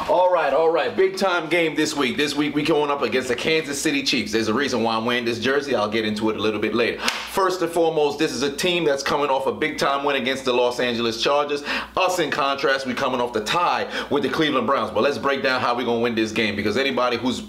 All right. Big time game this week. This week we going up against the Kansas City Chiefs. There's a reason why I'm wearing this jersey. I'll get into it a little bit later. First and foremost, this is a team that's coming off a big time win against the Los Angeles Chargers. Us, in contrast, we coming off the tie with the Cleveland Browns. But let's break down how we're going to win this game, because anybody who's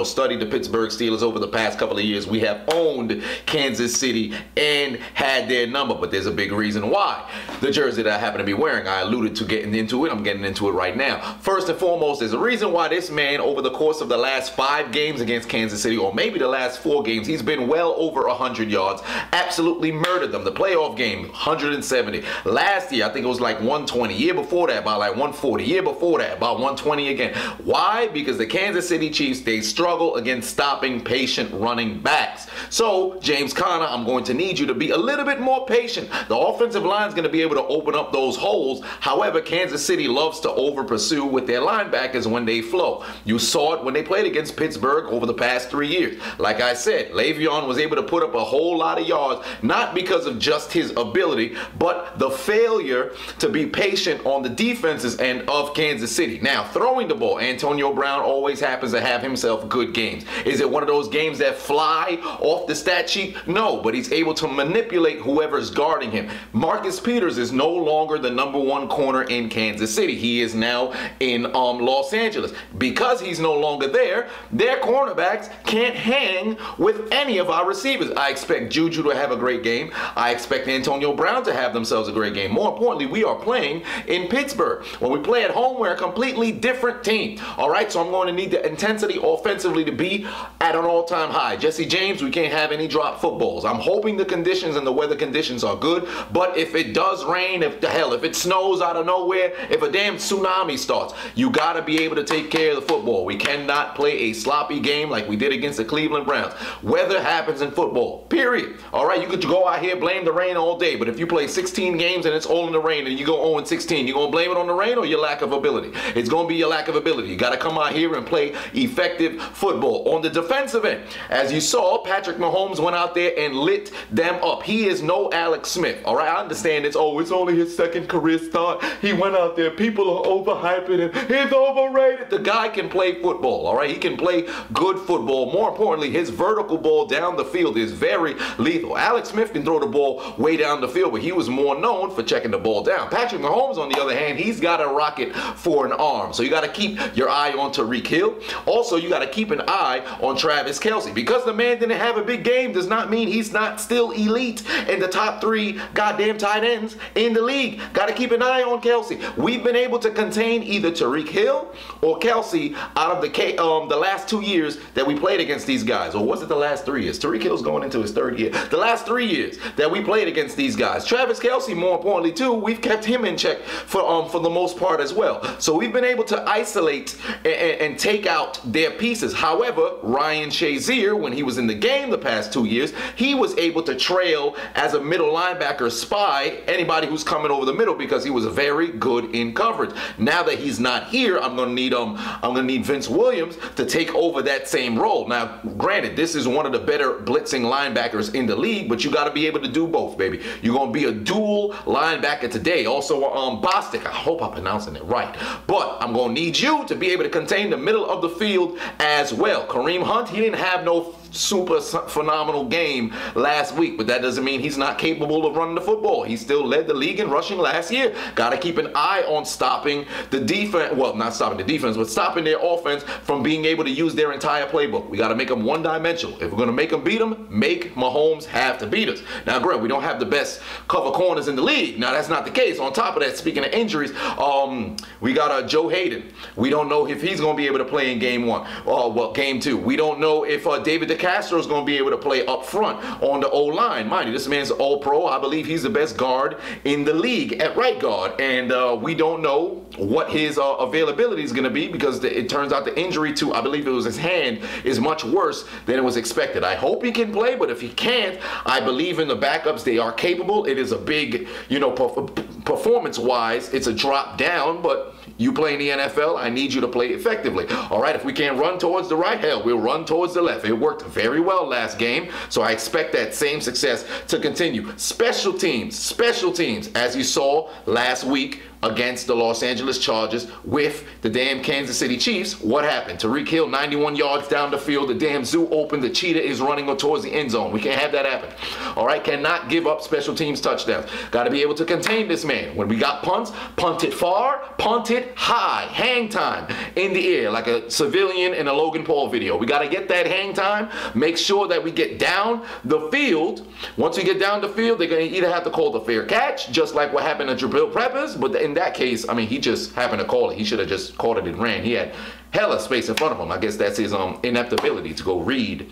studied the Pittsburgh Steelers over the past couple of years, we have owned Kansas City and had their number. But there's a big reason why. The jersey that I happen to be wearing, I alluded to getting into it. I'm getting into it right now. First and foremost, there's a reason why this man, over the course of the last 5 games against Kansas City, or maybe the last 4 games, he's been well over 100 yards. Absolutely murdered them. The playoff game, 170. Last year, I think it was like 120. Year before that, about like 140. Year before that, about 120 again. Why? Because the Kansas City Chiefs, they struggle against stopping patient running backs. So, James Conner, I'm going to need you to be a little bit more patient. The offensive line is going to be able to open up those holes. However, Kansas City loves to over pursue with their linebackers when they flow. You saw it when they played against Pittsburgh over the past 3 years. Like I said, Le'Veon was able to put up a whole lot of yards, not because of just his ability, but the failure to be patient on the defense's end of Kansas City. Now, throwing the ball, Antonio Brown always happens to have himself good games. Is it one of those games that fly off the stat sheet? No, but he's able to manipulate whoever's guarding him. Marcus Peters is no longer the #1 corner in Kansas City. He is now in Los Angeles. Because he's no longer there, their cornerbacks can't hang with any of our receivers. I expect Juju to have a great game. I expect Antonio Brown to have themselves a great game. More importantly, we are playing in Pittsburgh. When we play at home, we're a completely different team. All right, so I'm going to need the intensity offensively to be at an all-time high. Jesse James, we can't have any drop footballs. I'm hoping the conditions and the weather conditions are good, but if it does rain, if it snows out of nowhere, if a damn tsunami starts, you got to be able to take care of the football. We cannot play a sloppy game like we did against the Cleveland Browns. Weather happens in football, period. All right, you could go out here, blame the rain all day, but if you play 16 games and it's all in the rain and you go 0-16, you going to blame it on the rain or your lack of ability? It's going to be your lack of ability. You got to come out here and play effective football. On the defensive end, as you saw, Patrick Mahomes went out there and lit them up. He is no Alex Smith. All right, I understand it's only his second career start. He went out there, people are overhyping him. He's overrated. The guy can play football. All right, he can play good football. More importantly, his vertical ball down the field is very lethal. Alex Smith can throw the ball way down the field, but he was more known for checking the ball down. Patrick Mahomes, on the other hand, he's got a rocket for an arm. So you got to keep your eye on Tyreek Hill. Also, you got to keep an eye on Travis Kelce. Because the man didn't have a big game does not mean he's not still elite in the top 3 goddamn tight ends in the league. Got to keep an eye on Kelce. We've been able to contain either Tyreek Hill or Kelce out of the last 2 years that we played against these guys. Or was it the last 3 years? Tyreek Hill's going into his 3rd year. The last 3 years that we played against these guys. Travis Kelce, more importantly too, we've kept him in check for the most part as well. So we've been able to isolate and take out their pieces. However, Ryan Shazier, when he was in the game the past 2 years, he was able to trail as a middle linebacker, spy anybody who's coming over the middle, because he was very good in coverage. Now that he's not here, I'm gonna need Vince Williams to take over that same role. Now, granted, this is one of the better blitzing linebackers in the league, but you got to be able to do both, baby. You're gonna be a dual linebacker today. Also, Bostic, I hope I'm pronouncing it right, but I'm gonna need you to be able to contain the middle of the field as well. Kareem Hunt, he didn't have no super phenomenal game last week, but that doesn't mean he's not capable of running the football. He still led the league in rushing last year. Got to keep an eye on stopping the defense. Well, not stopping the defense, but stopping their offense from being able to use their entire playbook. We got to make them one-dimensional. If we're going to make them beat them, make Mahomes have to beat us. Now, Greg, we don't have the best cover corners in the league. Now, that's not the case. On top of that, speaking of injuries, we got Joe Hayden. We don't know if he's going to be able to play in game 1. Game 2. We don't know if David Castro is going to be able to play up front on the O-line. Mind you, this man's all-pro. I believe he's the best guard in the league at right guard. And we don't know what his availability is going to be, because it turns out the injury to, I believe it was his hand, is much worse than it was expected. I hope he can play, but if he can't, I believe in the backups. They are capable. It is a big, performance-wise, it's a drop down, but you play in the NFL, I need you to play effectively. All right, if we can't run towards the right, hell, we'll run towards the left. It worked very well last game, so I expect that same success to continue. Special teams, as you saw last week, against the Los Angeles Chargers with the damn Kansas City Chiefs. What happened? Tyreek Hill, 91 yards down the field. The damn zoo opened. The cheetah is running towards the end zone. We can't have that happen. All right? Cannot give up special teams touchdowns. Got to be able to contain this man. When we got punts, punt it far, punt it high. Hang time in the air like a civilian in a Logan Paul video. We got to get that hang time. Make sure that we get down the field. Once we get down the field, they're going to either have to call the fair catch, just like what happened to Jabril Peppers. But in that case, I mean, he just happened to call it. He should have just called it and ran. He had hella space in front of him. I guess that's his inept ability to go read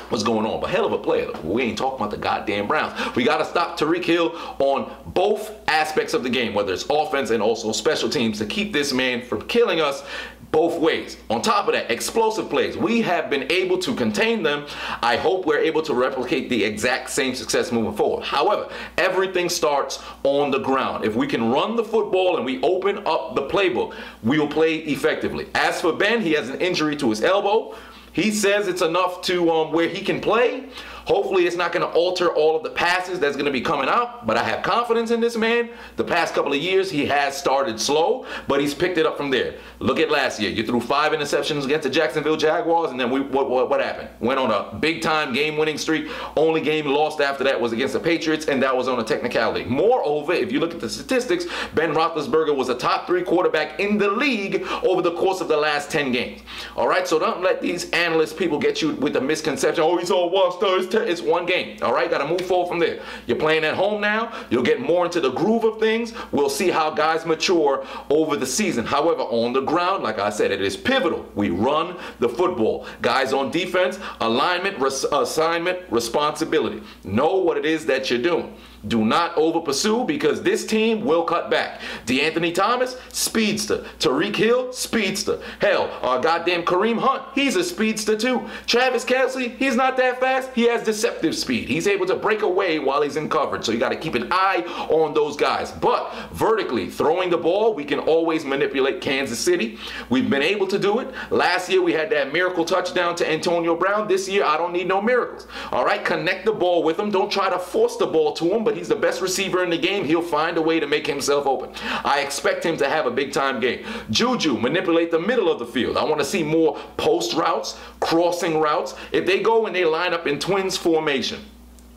what's going on. But hell of a player. We ain't talking about the goddamn Browns. We got to stop Tyreek Hill on both aspects of the game, whether it's offense and also special teams, to keep this man from killing us both ways. On top of that, explosive plays. We have been able to contain them. I hope we're able to replicate the exact same success moving forward. However, everything starts on the ground. If we can run the football and we open up the playbook, we'll play effectively. As for Ben, he has an injury to his elbow. He says it's enough to where he can play. Hopefully it's not going to alter all of the passes that's going to be coming out, but I have confidence in this man. The past couple of years, he has started slow, but he's picked it up from there. Look at last year. You threw 5 interceptions against the Jacksonville Jaguars, and then what happened? Went on a big-time game-winning streak. Only game lost after that was against the Patriots, and that was on a technicality. Moreover, if you look at the statistics, Ben Roethlisberger was a top 3 quarterback in the league over the course of the last 10 games. All right, so don't let these analyst people get you with the misconception, oh, he's all washed up. It's one game. All right, got to move forward from there. You're playing at home now. You'll get more into the groove of things. We'll see how guys mature over the season. However, on the ground, like I said, it is pivotal. We run the football. Guys on defense, alignment, assignment, responsibility. Know what it is that you're doing. Do not over pursue, because this team will cut back. DeAnthony Thomas, speedster. Tyreek Hill, speedster. Hell, goddamn Kareem Hunt, he's a speedster too. Travis Kelce, he's not that fast. He has deceptive speed. He's able to break away while he's in coverage. So you got to keep an eye on those guys. But vertically, throwing the ball, we can always manipulate Kansas City. We've been able to do it. Last year, we had that miracle touchdown to Antonio Brown. This year, I don't need no miracles. All right, connect the ball with him. Don't try to force the ball to him, but he's the best receiver in the game. He'll find a way to make himself open. I expect him to have a big-time game. Juju, manipulate the middle of the field. I want to see more post routes, crossing routes. If they go and they line up in twins formation,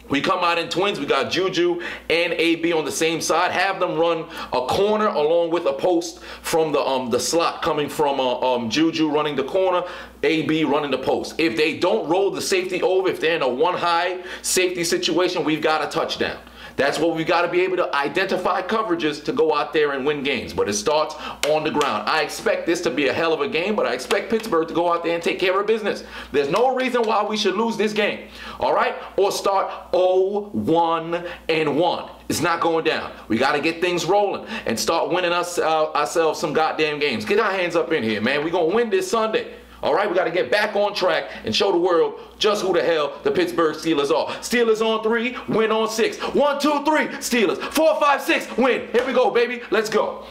we come out in twins. We got Juju and AB on the same side. Have them run a corner along with a post from the slot coming from Juju running the corner, AB running the post. If they don't roll the safety over, if they're in a one-high safety situation, we've got a touchdown. That's what we got to be able to identify coverages to go out there and win games. But it starts on the ground. I expect this to be a hell of a game, but I expect Pittsburgh to go out there and take care of business. There's no reason why we should lose this game. All right? Or start 0-1-1. It's not going down. We got to get things rolling and start winning ourselves some goddamn games. Get our hands up in here, man. We're going to win this Sunday. All right, we got to get back on track and show the world just who the hell the Pittsburgh Steelers are. Steelers on 3, win on 6. 1, 2, 3, Steelers. 4, 5, 6, win. Here we go, baby. Let's go.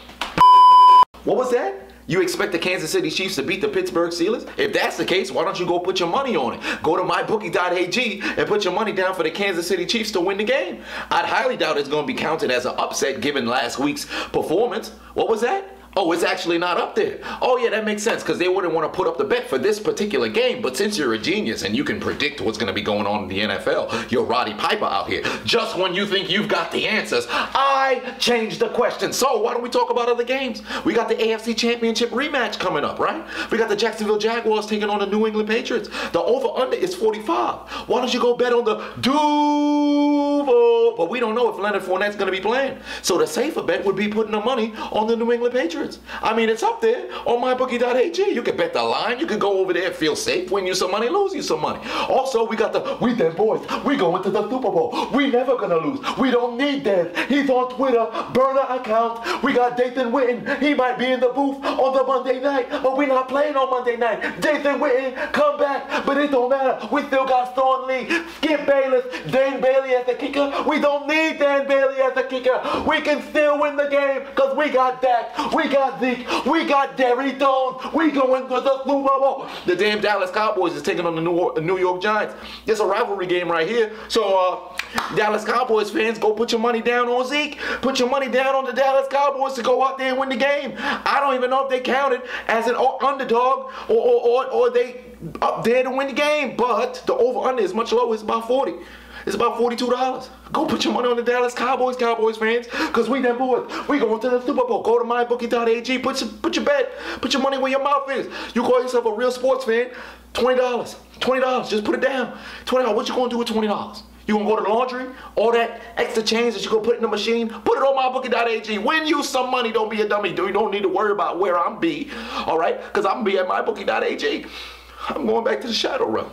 What was that? You expect the Kansas City Chiefs to beat the Pittsburgh Steelers? If that's the case, why don't you go put your money on it? Go to MyBookie.AG and put your money down for the Kansas City Chiefs to win the game. I'd highly doubt it's going to be counted as an upset given last week's performance. What was that? Oh, it's actually not up there. Oh, yeah, that makes sense, because they wouldn't want to put up the bet for this particular game. But since you're a genius and you can predict what's going to be going on in the NFL, you're Roddy Piper out here. Just when you think you've got the answers, I changed the question. So why don't we talk about other games? We got the AFC Championship rematch coming up, right? We got the Jacksonville Jaguars taking on the New England Patriots. The over-under is 45. Why don't you go bet on the Duval? But we don't know if Leonard Fournette's going to be playing. So the safer bet would be putting the money on the New England Patriots. I mean, it's up there on MyBookie.AG. You can bet the line. You can go over there, feel safe, win you some money, lose you some money. Also, we got we them boys. We going to the Super Bowl. We never going to lose. We don't need that. He's on Twitter. Burner account. We got Dathan Witten. He might be in the booth on the Monday night, but we're not playing on Monday night. Dathan Witten, come back, but it don't matter. We still got Storm Lee, Skip Bayless, Dan Bailey as the kicker. We don't need Dan Bailey as the kicker. We can still win the game because we got Dak. We We got Zeke. We got Derry Jones. We going to the Super Bowl. The damn Dallas Cowboys is taking on the New York Giants. It's a rivalry game right here. So, Dallas Cowboys fans, go put your money down on Zeke. Put your money down on the Dallas Cowboys to go out there and win the game. I don't even know if they counted as an underdog or they up there to win the game. But the over-under is much lower. It's about 40. It's about $42. Go put your money on the Dallas Cowboys fans, because we them boys. We going to the Super Bowl. Go to MyBookie.AG. Put your bet. Put your money where your mouth is. You call yourself a real sports fan, $20. $20. Just put it down. $20. What you going to do with $20? You gonna go to the laundry? All that extra change that you gonna put in the machine? Put it on MyBookie.AG. Win you some money. Don't be a dummy. You don't need to worry about where I'm be. All right? Because I'm gonna be at MyBookie.AG. I'm going back to the shadow realm.